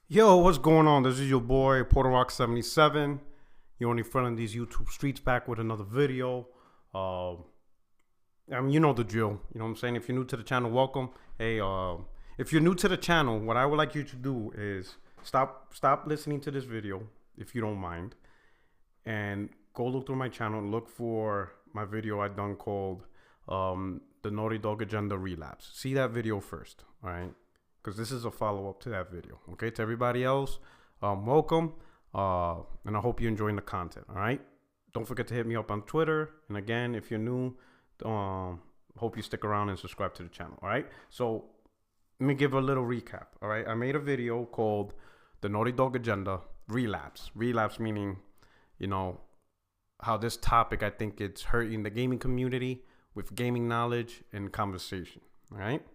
Yo, what's going on? This is your boy, Porter Rock 77. You're only friending these YouTube streets back with another video. You know the drill. You know what I'm saying? If you're new to the channel, welcome. Hey, if you're new to the channel, what I would like you to do is stop listening to this video, if you don't mind, and go look through my channel and look for my video I done called the Naughty Dog Agenda Relapse. See that video first, all right? Because this is a follow-up to that video. Okay, to everybody else, welcome, and I hope you're enjoying the content. All right, don't forget to hit me up on Twitter, and again, if you're new, hope you stick around and subscribe to the channel. All right, so let me give a little recap. All right, I made a video called the Naughty Dog Agenda Relapse. Relapse meaning, you know, how this topic, I think it's hurting the gaming community with gaming knowledge and conversation. All right.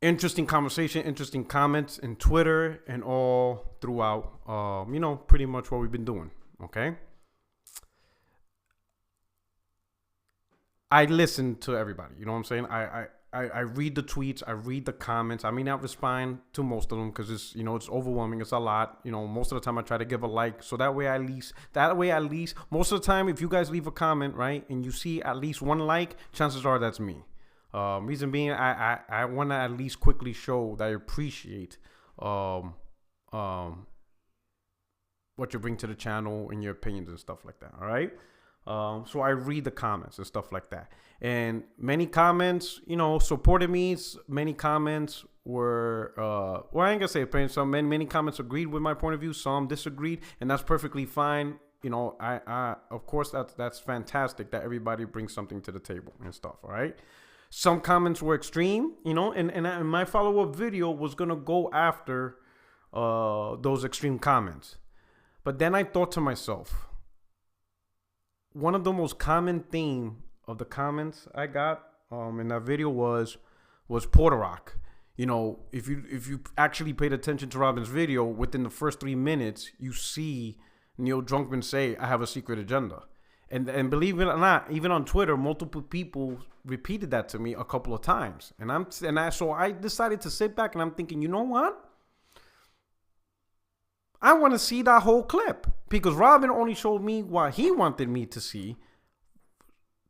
Interesting conversation, interesting comments in Twitter and all throughout, you know, pretty much what we've been doing, okay? I listen to everybody, you know what I'm saying? I read the tweets, I read the comments. I may not respond to most of them because it's, you know, it's overwhelming. It's a lot. You know, most of the time I try to give a like. So that way at least, most of the time, if you guys leave a comment, right, and you see at least one like, chances are that's me. Reason being, I want to at least quickly show that I appreciate what you bring to the channel and your opinions and stuff like that. All right. So I read the comments and stuff like that, and many comments, you know, supported me. Many comments were, well, I ain't gonna say opinions. Many comments agreed with my point of view. Some disagreed, and that's perfectly fine. You know, I of course that's fantastic that everybody brings something to the table and stuff. All right. Some comments were extreme, you know, and my follow-up video was going to go after those extreme comments. But then I thought to myself, one of the most common theme of the comments I got in that video was Porter Rock. You know, if you actually paid attention to Robin's video, within the first 3 minutes, you see Neil Druckmann say, "I have a secret agenda." And believe it or not, even on Twitter, multiple people repeated that to me a couple of times. So I decided to sit back and I'm thinking, you know what? I want to see that whole clip because Robin only showed me what he wanted me to see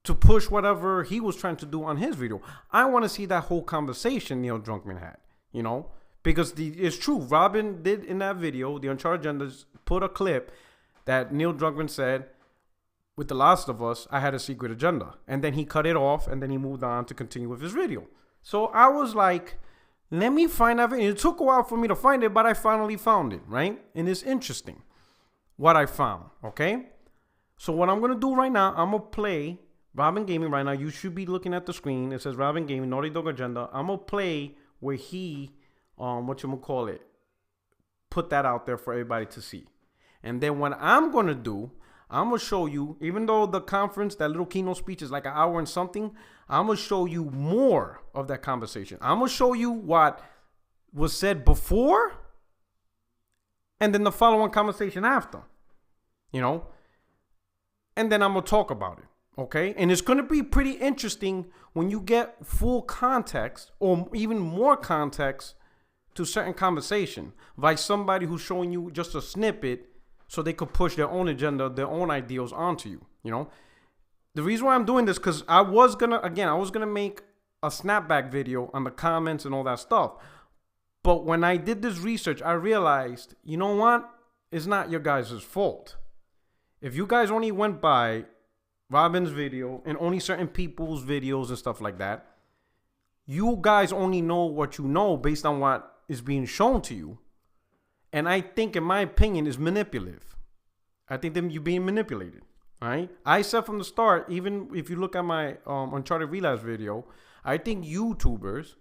to push whatever he was trying to do on his video. I want to see that whole conversation Neil Druckmann had, you know, because it's true. Robin did in that video, the Uncharted Agendas, put a clip that Neil Druckmann said, "With The Last of Us, I had a secret agenda." And then he cut it off and then he moved on to continue with his video. So I was like, let me find that video. It took a while for me to find it, but I finally found it, right? And it's interesting what I found, okay? So what I'm going to do right now, I'm going to play Robin Gaming right now. You should be looking at the screen. It says Robin Gaming, Naughty Dog Agenda. I'm going to play where he, put that out there for everybody to see. And then what I'm going to do, I'm going to show you, even though the conference, that little keynote speech is like an hour and something, I'm going to show you more of that conversation. I'm going to show you what was said before and then the following conversation after, you know, and then I'm going to talk about it, okay? And it's going to be pretty interesting when you get full context or even more context to certain conversation by somebody who's showing you just a snippet so they could push their own agenda, their own ideals onto you, you know? The reason why I'm doing this, because I was going to make a snapback video on the comments and all that stuff. But when I did this research, I realized, you know what? It's not your guys' fault. If you guys only went by Robin's video and only certain people's videos and stuff like that, you guys only know what you know based on what is being shown to you. And I think, in my opinion, is manipulative. I think that you're being manipulated. All right. I said from the start, even if you look at my Uncharted Relapse video, I think YouTubers,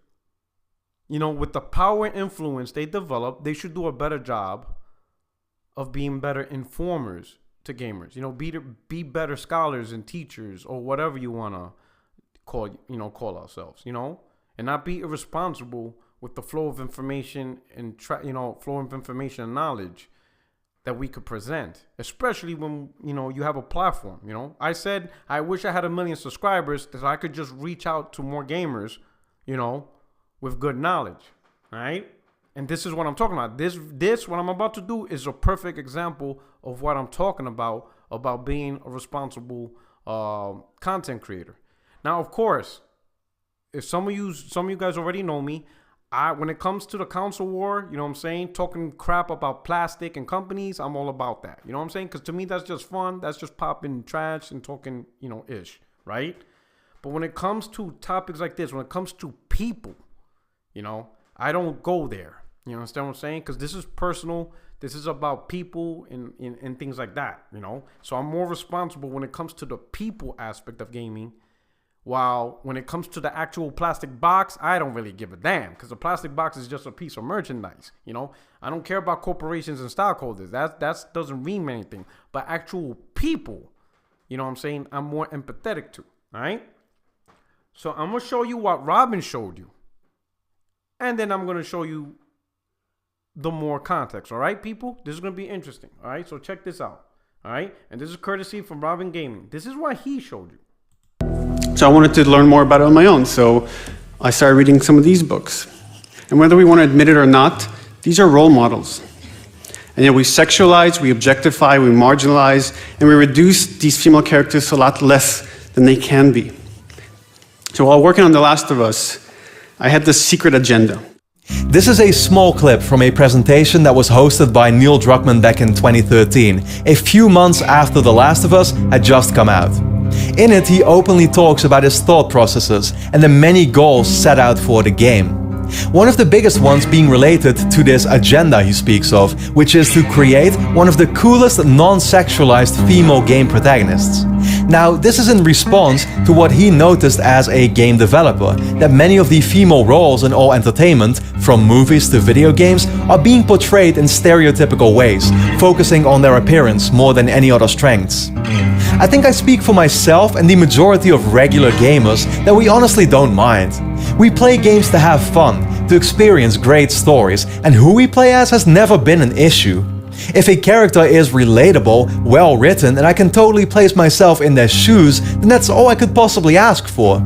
you know, with the power and influence they develop, they should do a better job of being better informers to gamers. You know, be better scholars and teachers or whatever you want to call ourselves, you know, and not be irresponsible with the flow of information and flow of information and knowledge that we could present, especially when, you know, you have a platform. You know, I said I wish I had 1 million subscribers so I could just reach out to more gamers, you know, with good knowledge, all right? And this is what I'm talking about. This what I'm about to do is a perfect example of what I'm talking about being a responsible content creator. Now, of course, if some of you guys already know me, when it comes to the console war, you know what I'm saying, talking crap about plastic and companies, I'm all about that. You know what I'm saying? Because to me, that's just fun. That's just popping trash and talking, ish, right? But when it comes to topics like this, when it comes to people, I don't go there. You understand what I'm saying? Because this is personal. This is about people and things like that, So I'm more responsible when it comes to the people aspect of gaming. While when it comes to the actual plastic box, I don't really give a damn. Because the plastic box is just a piece of merchandise, I don't care about corporations and stockholders. That doesn't mean anything. But actual people, what I'm saying, I'm more empathetic to, all right? So I'm going to show you what Robin showed you. And then I'm going to show you the more context, all right, people? This is going to be interesting, all right? So check this out, all right? And this is courtesy from Robingaming. This is what he showed you. So I wanted to learn more about it on my own, so I started reading some of these books. And whether we want to admit it or not, these are role models. And yet we sexualize, we objectify, we marginalize, and we reduce these female characters to a lot less than they can be. So while working on The Last of Us, I had this secret agenda. This is a small clip from a presentation that was hosted by Neil Druckmann back in 2013, a few months after The Last of Us had just come out. In it, he openly talks about his thought processes and the many goals set out for the game. One of the biggest ones being related to this agenda he speaks of, which is to create one of the coolest non-sexualized female game protagonists. Now, this is in response to what he noticed as a game developer, that many of the female roles in all entertainment, from movies to video games, are being portrayed in stereotypical ways, focusing on their appearance more than any other strengths. I think I speak for myself and the majority of regular gamers that we honestly don't mind. We play games to have fun, to experience great stories, and who we play as has never been an issue. If a character is relatable, well written, and I can totally place myself in their shoes, then that's all I could possibly ask for.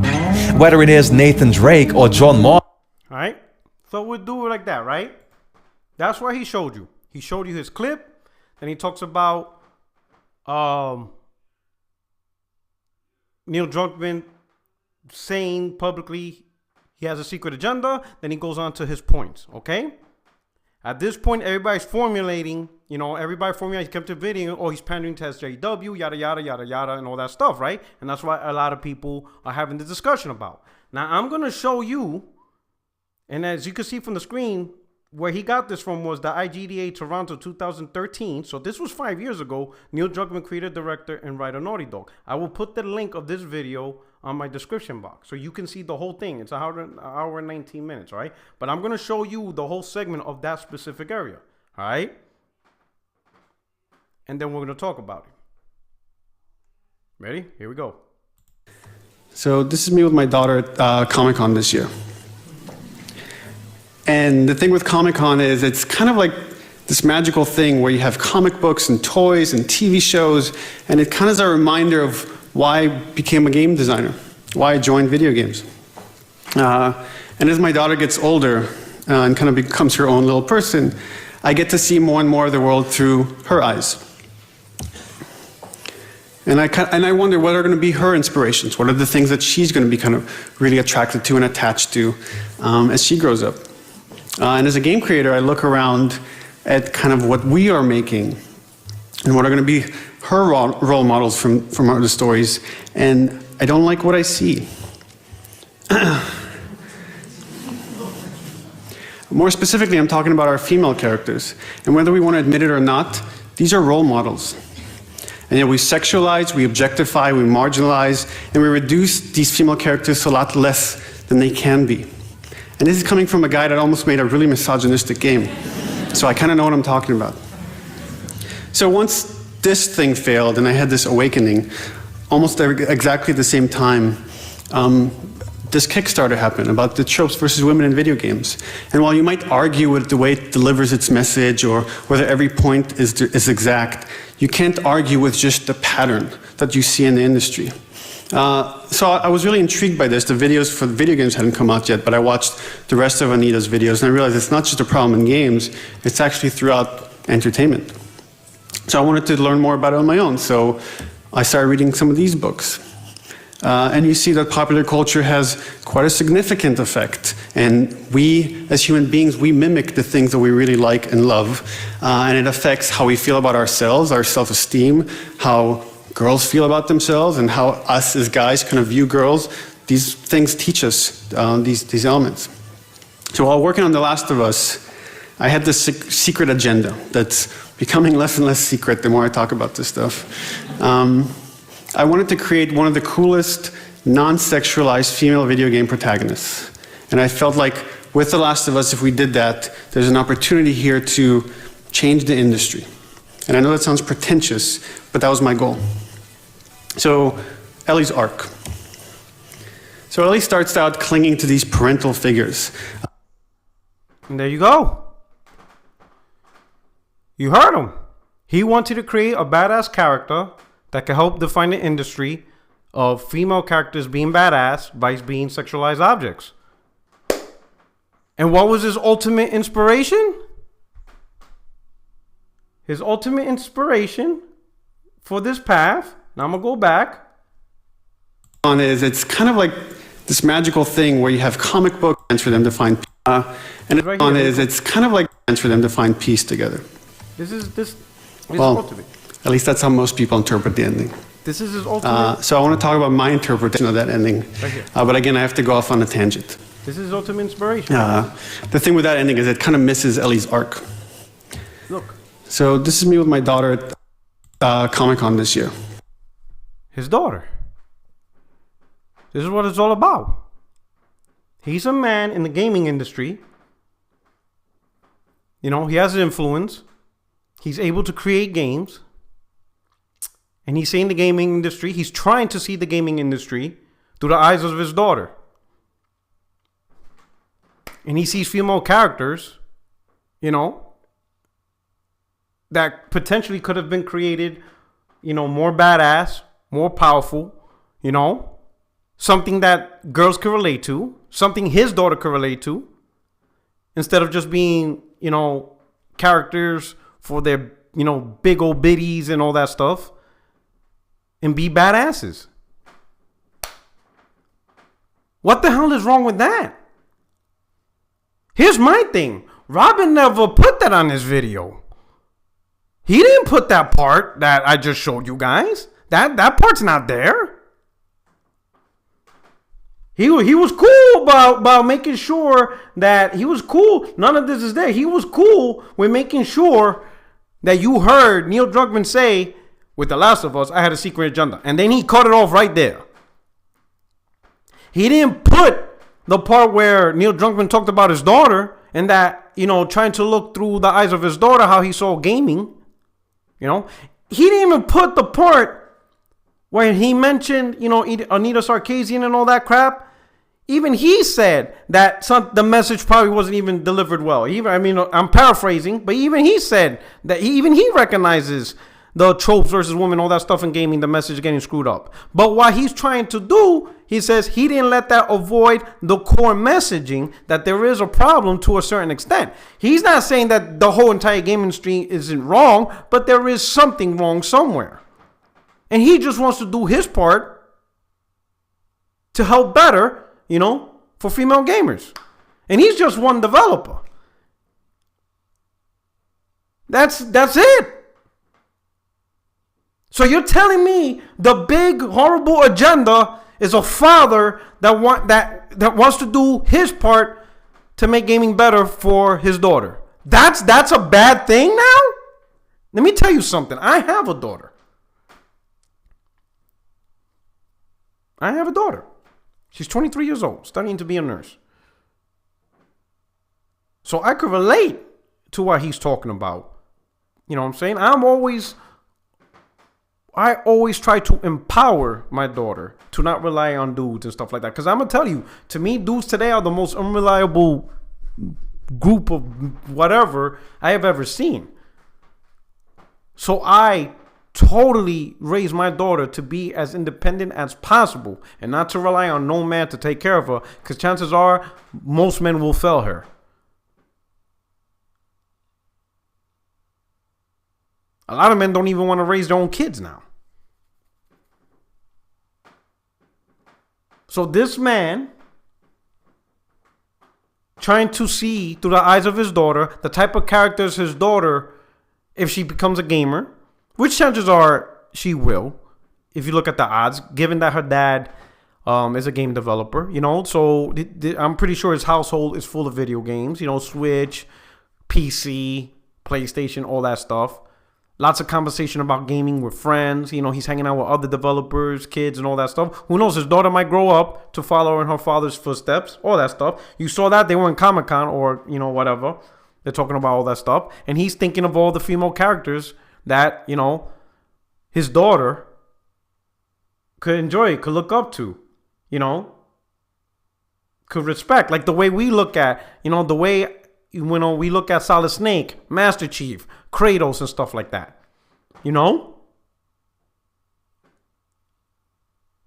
Whether it is Nathan Drake or John Marston. Alright, so we'll do it like that, right? That's what he showed you. He showed you his clip, then he talks about Neil Druckmann saying publicly he has a secret agenda, then he goes on to his points, okay? At this point, everybody's formulating, he's kept a video, oh, he's pandering to SJW, yada, yada, yada, yada, and all that stuff, right? And that's why a lot of people are having the discussion about. Now, I'm going to show you, and as you can see from the screen, where he got this from was the IGDA Toronto 2013. So this was 5 years ago. Neil Druckmann, creator, director, and writer, Naughty Dog. I will put the link of this video on my description box so you can see the whole thing. It's an hour and 19 minutes, all right? But I'm going to show you the whole segment of that specific area, all right? And then we're going to talk about it. Ready? Here we go. So this is me with my daughter at Comic-Con this year. And the thing with Comic-Con is it's kind of like this magical thing where you have comic books and toys and TV shows, and it kind of is a reminder of why I became a game designer, why I joined video games. And as my daughter gets older and kind of becomes her own little person, I get to see more and more of the world through her eyes. And I wonder what are going to be her inspirations, what are the things that she's going to be kind of really attracted to and attached to as she grows up. And as a game creator, I look around at kind of what we are making and what are going to be her role models from the stories, and I don't like what I see. More specifically, I'm talking about our female characters, and whether we want to admit it or not, these are role models. And yet we sexualize, we objectify, we marginalize, and we reduce these female characters to a lot less than they can be. And this is coming from a guy that almost made a really misogynistic game. So I kind of know what I'm talking about. So once this thing failed and I had this awakening, almost exactly at the same time, this Kickstarter happened about the tropes versus women in video games. And while you might argue with the way it delivers its message or whether every point is exact, you can't argue with just the pattern that you see in the industry. So I was really intrigued by this. The videos for the video games hadn't come out yet, but I watched the rest of Anita's videos, and I realized it's not just a problem in games, it's actually throughout entertainment. So I wanted to learn more about it on my own, so I started reading some of these books. And you see that popular culture has quite a significant effect. And we, as human beings, we mimic the things that we really like and love. And it affects how we feel about ourselves, our self-esteem, how girls feel about themselves, and how us as guys kind of view girls. These things teach us these elements. So while working on The Last of Us, I had this secret agenda that's becoming less and less secret the more I talk about this stuff. I wanted to create one of the coolest non-sexualized female video game protagonists. And I felt like with The Last of Us, if we did that, there's an opportunity here to change the industry. And I know that sounds pretentious, but that was my goal. So, Ellie's arc. So Ellie starts out clinging to these parental figures. And there you go. You heard him. He wanted to create a badass character that could help define the industry of female characters being badass by being sexualized objects. And what was his ultimate inspiration? His ultimate inspiration for this path, now I'm going to go back. It's kind of like this magical thing where you have comic books for them to find it's kind of like for them to find peace together. This is well, ultimate. At least that's how most people interpret the ending. This is his ultimate. So I want to talk about my interpretation of that ending. Right here. But again, I have to go off on a tangent. This is his ultimate inspiration. The thing with that ending is it kind of misses Ellie's arc. Look. So this is me with my daughter at Comic-Con this year. His daughter. This is what it's all about. He's a man in the gaming industry. You know, he has influence. He's able to create games. And he's seeing the gaming industry. He's trying to see the gaming industry through the eyes of his daughter. And he sees female characters, you know, that potentially could have been created, you know, more badass, more powerful, you know, something that girls could relate to, something his daughter could relate to, instead of just being, you know, characters for their, you know, big old biddies and all that stuff, and be badasses. What the hell is wrong with that? Here's my thing. Robin never put that on his video. He didn't put that part that I just showed you guys. That part's not there. He was cool about making sure that he was cool. None of this is there. He was cool with making sure that you heard Neil Druckmann say, with The Last of Us, I had a secret agenda. And then he cut it off right there. He didn't put the part where Neil Druckmann talked about his daughter and that, you know, trying to look through the eyes of his daughter, how he saw gaming. You know, he didn't even put the part where he mentioned, you know, Anita Sarkeesian and all that crap. Even he said that the message probably wasn't even delivered well. Even, I mean, I'm paraphrasing, but even he said that he recognizes the tropes versus women, all that stuff in gaming, the message getting screwed up. But what he's trying to do, he says he didn't let that avoid the core messaging that there is a problem to a certain extent. He's not saying that the whole entire gaming industry isn't wrong, but there is something wrong somewhere. And he just wants to do his part to help better, you know, for female gamers. And he's just one developer. That's it. So you're telling me the big horrible agenda is a father that wants to do his part to make gaming better for his daughter. That's a bad thing now? Let me tell you something. I have a daughter. She's 23 years old, studying to be a nurse. So I could relate to what he's talking about. You know what I'm saying? I always try to empower my daughter to not rely on dudes and stuff like that. Because I'm going to tell you, to me, dudes today are the most unreliable group of whatever I have ever seen. So I totally raise my daughter to be as independent as possible and not to rely on no man to take care of her, because chances are most men will fail her. A lot of men don't even want to raise their own kids now. So this man, trying to see through the eyes of his daughter the type of characters his daughter, if she becomes a gamer, which chances are she will, if you look at the odds, given that her dad is a game developer, you know. So I'm pretty sure his household is full of video games, you know, Switch, PC, PlayStation, all that stuff. Lots of conversation about gaming with friends. You know, he's hanging out with other developers, kids, and all that stuff. Who knows? His daughter might grow up to follow in her father's footsteps. All that stuff. You saw that. They were in Comic-Con or, you know, whatever. They're talking about all that stuff. And he's thinking of all the female characters that, you know, his daughter could enjoy, could look up to, you know, could respect. Like the way we look at, you know, the way, you know, we look at Solid Snake, Master Chief, Kratos and stuff like that. You know?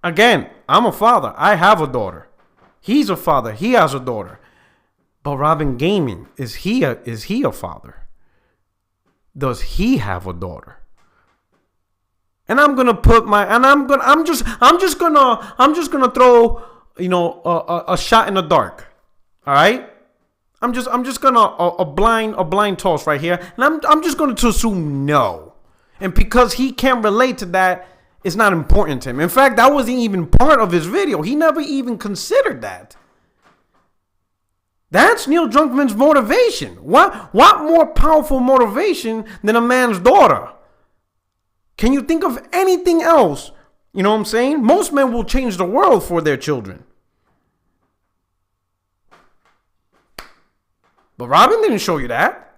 Again, I'm a father. I have a daughter. He's a father. He has a daughter. But Robingaming, is he a father? Does he have a daughter? And I'm gonna put my, and I'm just gonna throw, you know, a shot in the dark. All right. I'm just gonna a blind toss right here, and I'm just gonna assume no, and because he can't relate to that, it's not important to him. In fact, that wasn't even part of his video. He never even considered that. That's Neil Druckmann's motivation. What more powerful motivation than a man's daughter? Can you think of anything else? You know what I'm saying? Most men will change the world for their children. But Robin didn't show you that.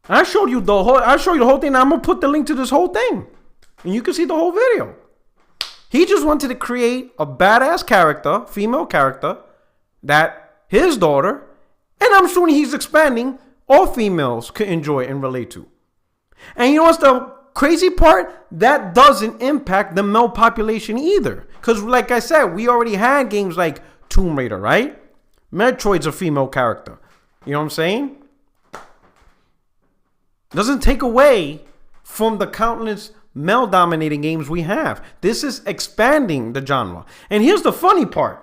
I showed you the whole thing. I'm gonna put the link to this whole thing, and you can see the whole video. He just wanted to create a badass character, female character, that his daughter, and I'm sure he's expanding, all females could enjoy and relate to. And you know what's the crazy part? That doesn't impact the male population either. Because like I said, we already had games like Tomb Raider, right? Metroid's a female character. You know what I'm saying? Doesn't take away from the countless male-dominated games we have. This is expanding the genre. And here's the funny part.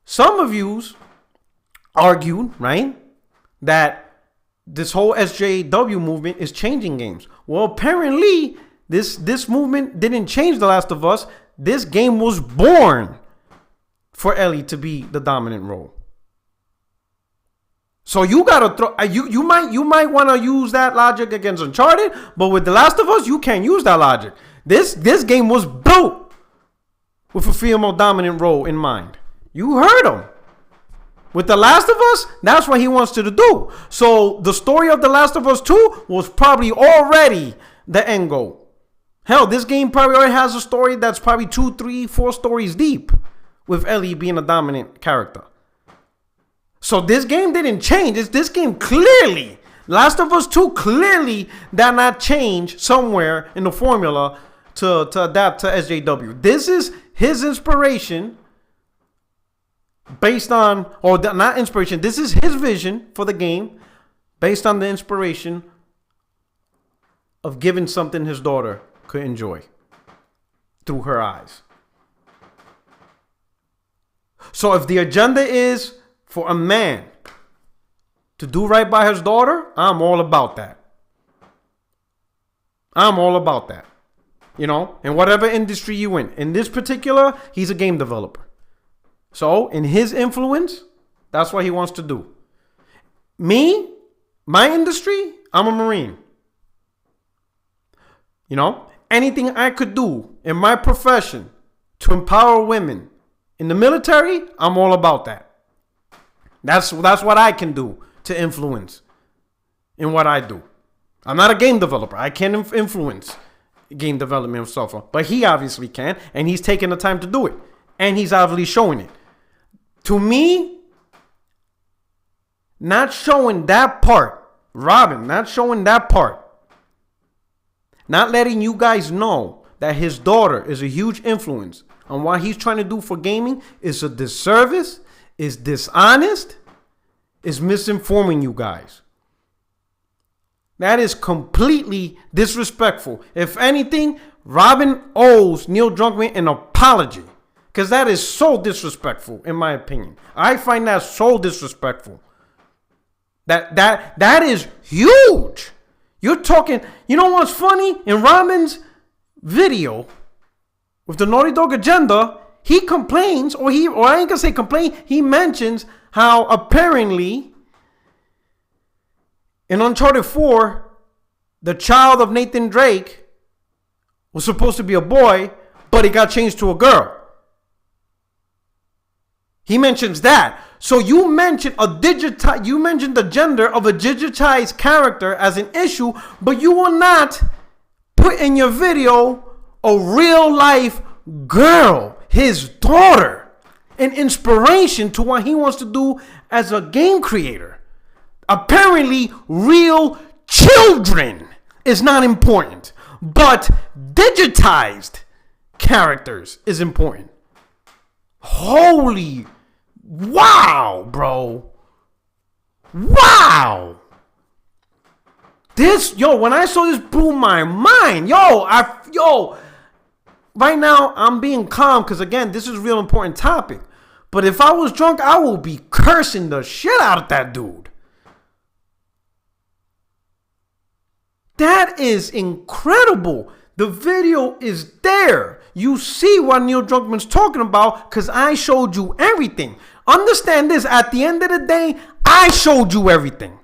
Some of yous argued, right, that this whole SJW movement is changing games. Well, apparently, this movement didn't change The Last of Us. This game was born for Ellie to be the dominant role. So you gotta throw. You might want to use that logic against Uncharted, but with The Last of Us, you can't use that logic. This game was built with a female dominant role in mind. You heard him. With The Last of Us, that's what he wants to do. So the story of The Last of Us 2 was probably already the end goal. Hell, this game probably already has a story that's probably 2, 3, 4 stories deep, with Ellie being a dominant character. So this game didn't change. This game clearly, Last of Us 2 clearly did not change somewhere in the formula to adapt to SJW. This is his inspiration based on, or not inspiration, this is his vision for the game based on the inspiration of giving something his daughter could enjoy through her eyes. So if the agenda is for a man to do right by his daughter, I'm all about that. I'm all about that. You know, in whatever industry you in this particular, he's a game developer. So in his influence, that's what he wants to do. Me, my industry, I'm a Marine. You know, anything I could do in my profession to empower women in the military, I'm all about that. That's what I can do to influence in what I do. I'm not a game developer. I can't influence game development of software. But he obviously can, and he's taking the time to do it. And he's obviously showing it. To me, not showing that part, Robin, not showing that part, not letting you guys know that his daughter is a huge influence on what he's trying to do for gaming is a disservice, is dishonest, is misinforming you guys. That is completely disrespectful. If anything, Robin owes Neil Druckmann an apology, because that is so disrespectful, in my opinion. I find that so disrespectful. That is huge. You're talking, you know what's funny? In Robin's video with the Naughty Dog agenda, he complains, or I ain't gonna say complain, he mentions how apparently in Uncharted 4, the child of Nathan Drake was supposed to be a boy, but it got changed to a girl. He mentions that. So you mentioned the gender of a digitized character as an issue, but you will not put in your video a real life girl, his daughter, an inspiration to what he wants to do as a game creator. Apparently, real children is not important, but digitized characters is important. Holy wow, bro. Wow. When I saw this blew my mind. Right now I'm being calm because again, this is a real important topic. But if I was drunk, I would be cursing the shit out of that dude. That is incredible. The video is there. You see what Neil Druckmann's talking about because I showed you everything. Understand this, at the end of the day, I showed you everything.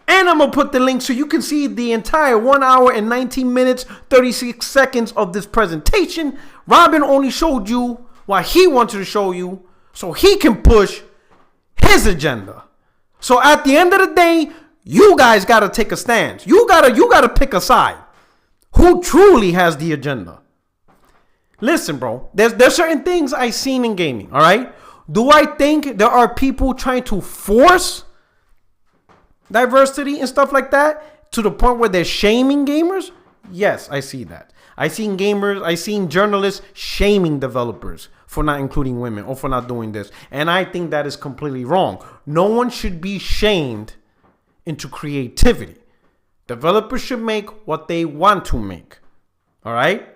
And I'm going to put the link so you can see the entire 1 hour and 19 minutes, 36 seconds of this presentation. Robin only showed you what he wanted to show you so he can push his agenda. So at the end of the day, you guys got to take a stance. You got to pick a side. Who truly has the agenda? Listen, bro, there's certain things I've seen in gaming, all right? Do I think there are people trying to force diversity and stuff like that to the point where they're shaming gamers? Yes, I see that. I seen journalists shaming developers for not including women or for not doing this. And I think that is completely wrong. No one should be shamed into creativity. Developers should make what they want to make. All right?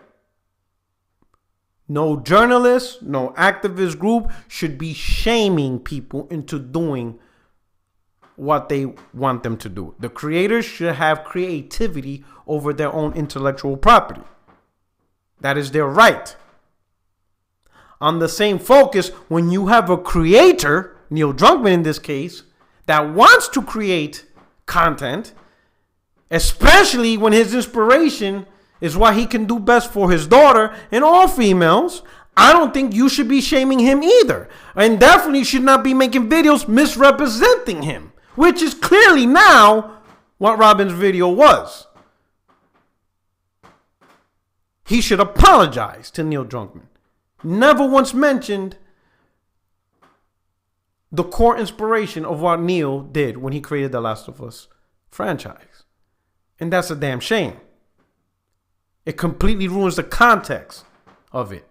No journalist, no activist group should be shaming people into doing what they want them to do. The creators should have creativity over their own intellectual property. That is their right. On the same focus, when you have a creator, Neil Druckmann in this case, that wants to create content, especially when his inspiration is what he can do best for his daughter and all females, I don't think you should be shaming him either. And definitely should not be making videos misrepresenting him, which is clearly now what Robin's video was. He should apologize to Neil Druckmann. Never once mentioned the core inspiration of what Neil did when he created the Last of Us franchise. And that's a damn shame. It completely ruins the context of it.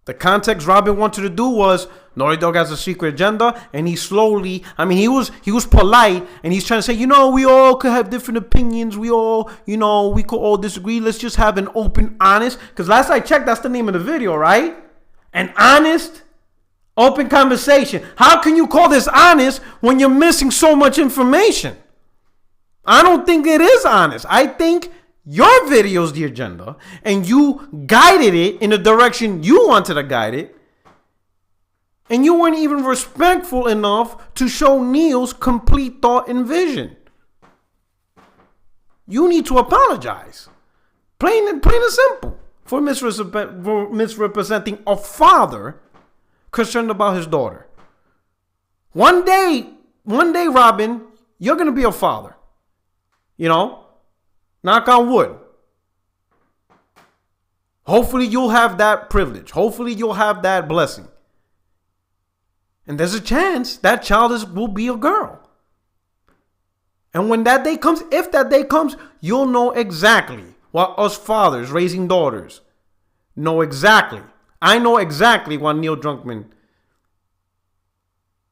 The context Robin wanted to do was Naughty Dog has a secret agenda, and he slowly, he was polite, and he's trying to say, we all could have different opinions. We all, we could all disagree. Let's just have an open, honest, because last I checked, that's the name of the video, right? An honest, open conversation. How can you call this honest when you're missing so much information? I don't think it is honest. I think your video's the agenda, and you guided it in the direction you wanted to guide it, and you weren't even respectful enough to show Neil's complete thought and vision. You need to apologize, plain and simple, for misrepresenting a father concerned about his daughter. One day, Robin, you're gonna be a father. Knock on wood. Hopefully you'll have that privilege. Hopefully you'll have that blessing. And there's a chance that child will be a girl. And when that day comes, if that day comes, you'll know exactly While us fathers raising daughters know exactly, I know exactly what Neil Druckmann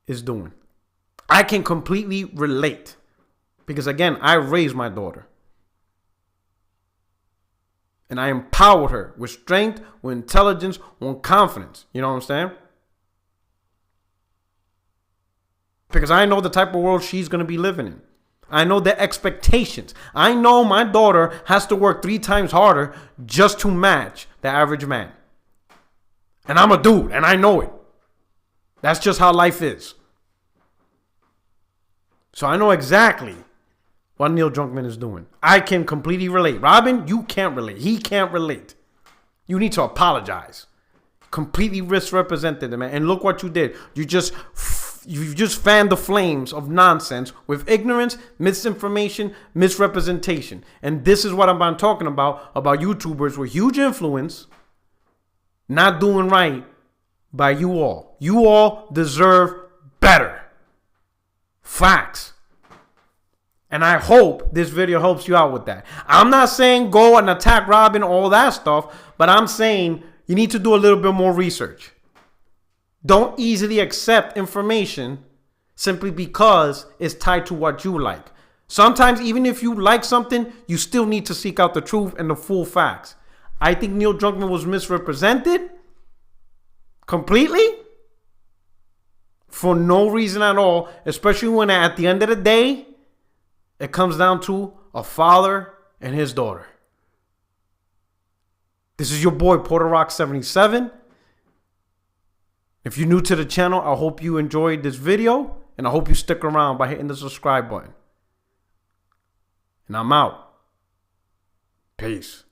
is doing. I can completely relate because, again, I raised my daughter. And I empowered her with strength, with intelligence, with confidence. You know what I'm saying? Because I know the type of world she's going to be living in. I know the expectations. I know my daughter has to work 3 times harder just to match the average man. And I'm a dude, and I know it. That's just how life is. So I know exactly what Neil Druckmann is doing. I can completely relate. Robin, you can't relate. He can't relate. You need to apologize. Completely misrepresented him, man. And look what you did. You just fanned the flames of nonsense with ignorance, misinformation, misrepresentation. And this is what I'm talking about YouTubers with huge influence not doing right by you all. You all deserve better. Facts. And I hope this video helps you out with that. I'm not saying go and attack Robin, all that stuff, but I'm saying you need to do a little bit more research. Don't easily accept information simply because it's tied to what you like. Sometimes, even if you like something, you still need to seek out the truth and the full facts. I think Neil Druckmann was misrepresented completely for no reason at all, especially when at the end of the day, it comes down to a father and his daughter. This is your boy, Puerto Rock 77. If you're new to the channel, I hope you enjoyed this video, and I hope you stick around by hitting the subscribe button. And I'm out. Peace.